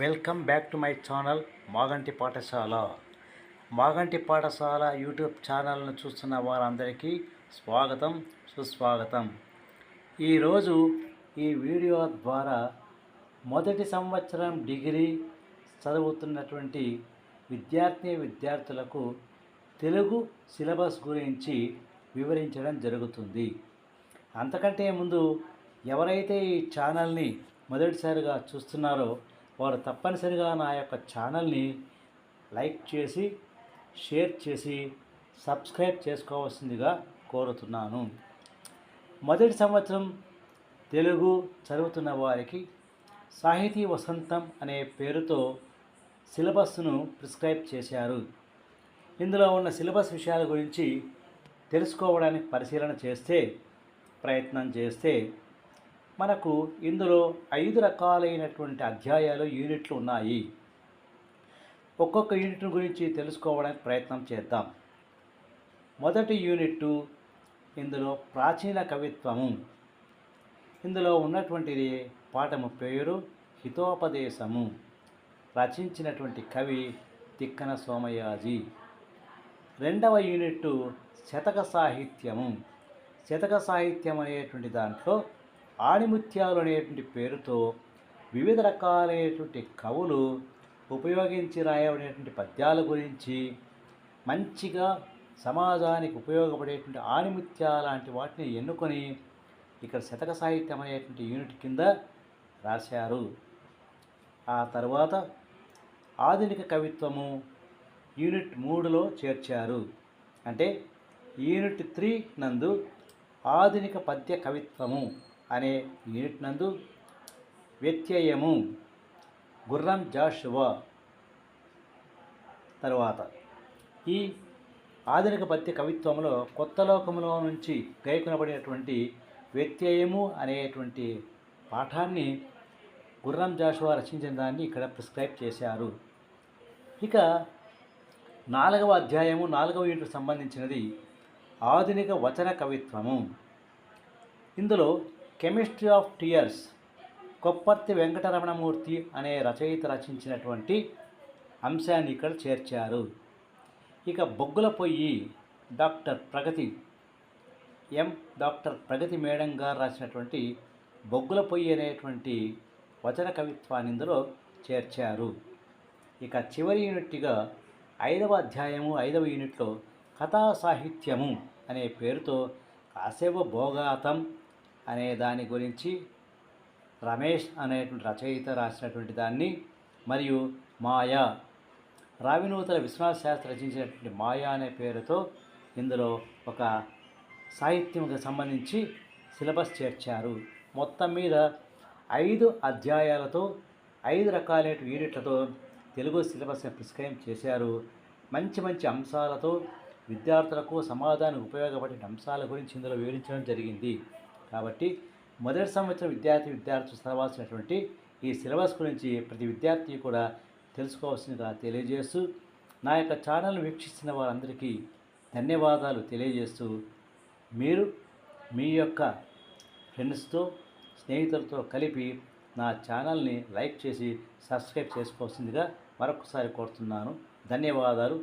Welcome back to my channel Maganti పాఠశాల. మాగంటి పాఠశాల YouTube ఛానల్ను చూస్తున్న వారందరికీ స్వాగతం, సుస్వాగతం. ఈరోజు ఈ వీడియో ద్వారా మొదటి సంవత్సరం డిగ్రీ చదువుతున్నటువంటి విద్యార్థులకు తెలుగు సిలబస్ గురించి వివరించడం జరుగుతుంది. అంతకంటే ముందు ఎవరైతే ఈ ఛానల్ని మొదటిసారిగా చూస్తున్నారో వారు తప్పనిసరిగా నా యొక్క ఛానల్ని లైక్ చేసి, షేర్ చేసి, సబ్స్క్రైబ్ చేసుకోవాల్సిందిగా కోరుతున్నాను. మొదటి సంవత్సరం తెలుగు చదువుతున్న వారికి సాహితీ వసంతం అనే పేరుతో సిలబస్ను ప్రిస్క్రైబ్ చేశారు. ఇందులో ఉన్న సిలబస్ విషయాల గురించి తెలుసుకోవడానికి ప్రయత్నం చేస్తే మనకు ఇందులో 5 రకాలైనటువంటి అధ్యాయాలు, యూనిట్లు ఉన్నాయి. ఒక్కొక్క యూనిట్ గురించి తెలుసుకోవడానికి ప్రయత్నం చేద్దాం. మొదటి యూనిట్ ఇందులో ప్రాచీన కవిత్వము. ఇందులో ఉన్నటువంటిది పాఠము పేరు హితోపదేశము. రచించినటువంటి కవి తిక్కన సోమయాజి. రెండవ యూనిట్ శతక సాహిత్యము. శతక సాహిత్యం అనేటువంటి దాంట్లో ఆణిముత్యాలు అనేటువంటి పేరుతో వివిధ రకాలైనటువంటి కవులు ఉపయోగించి రాయబడేటువంటి పద్యాల గురించి, మంచిగా సమాజానికి ఉపయోగపడేటువంటి ఆణిముత్యాల లాంటి వాటిని ఎన్నుకొని ఇక్కడ శతక సాహిత్యం అనేటువంటి యూనిట్ కింద రాశారు. ఆ తర్వాత ఆధునిక కవిత్వము యూనిట్ 3లో చేర్చారు. అంటే యూనిట్ 3 నందు ఆధునిక పద్య కవిత్వము అనే యూనిట్ నందు వ్యత్యయము గుర్రం జాషువా. తర్వాత ఈ ఆధునిక పద్య కవిత్వంలో కొత్త లోకంలో నుంచి గైకొనబడినటువంటి వ్యత్యయము అనేటువంటి పాఠాన్ని గుర్రం జాషువా రచించిన దాన్ని ఇక్కడ ప్రిస్క్రైబ్ చేశారు. ఇక 4వ అధ్యాయము 4వ యూనిట్కు సంబంధించినది ఆధునిక వచన కవిత్వము. ఇందులో chemistry of tears Kopparthi Venkataramanamurthy అనే రచయిత రచించినటువంటి అంశాన్ని ఇక్కడ చేర్చారు. ఇక బొగ్గుల పొయ్యి డాక్టర్ ప్రగతి మేడం గారు రాసినటువంటి బొగ్గుల పొయ్యి అనేటువంటి వచన కవిత్వాన్ని ఇందులో చేర్చారు. ఇక చివరి యూనిట్గా 5వ అధ్యాయము 5వ యూనిట్లో కథా సాహిత్యము అనే పేరుతో కాసేవ భోగాతం అనే దాని గురించి రమేష్ అనేటువంటి రచయిత రాసినటువంటి దాన్ని, మరియు మాయా రావినూతల విశ్వనాథ శాస్త్రి రచించినటువంటి మాయా అనే పేరుతో ఇందులో ఒక సాహిత్యంకి సంబంధించి సిలబస్ చేర్చారు. మొత్తం మీద 5 అధ్యాయాలతో 5 రకాలైన యూనిట్లతో తెలుగు సిలబస్ని ప్రిస్క్రైబ్ చేశారు. మంచి మంచి అంశాలతో విద్యార్థులకు, సమాజానికి ఉపయోగపడే అంశాల గురించి ఇందులో వివరించడం జరిగింది. కాబట్టి మొదటి సంవత్సరం విద్యార్థులు చదవాల్సినటువంటి ఈ సిలబస్ గురించి ప్రతి విద్యార్థి కూడా తెలుసుకోవాల్సిందిగా తెలియజేస్తూ, నా యొక్క ఛానల్ని వీక్షిస్తున్న వారందరికీ ధన్యవాదాలు తెలియజేస్తూ, మీరు మీ యొక్క ఫ్రెండ్స్తో, స్నేహితులతో కలిపి నా ఛానల్ని లైక్ చేసి సబ్స్క్రైబ్ చేసుకోవాల్సిందిగా మరొకసారి కోరుతున్నాను. ధన్యవాదాలు.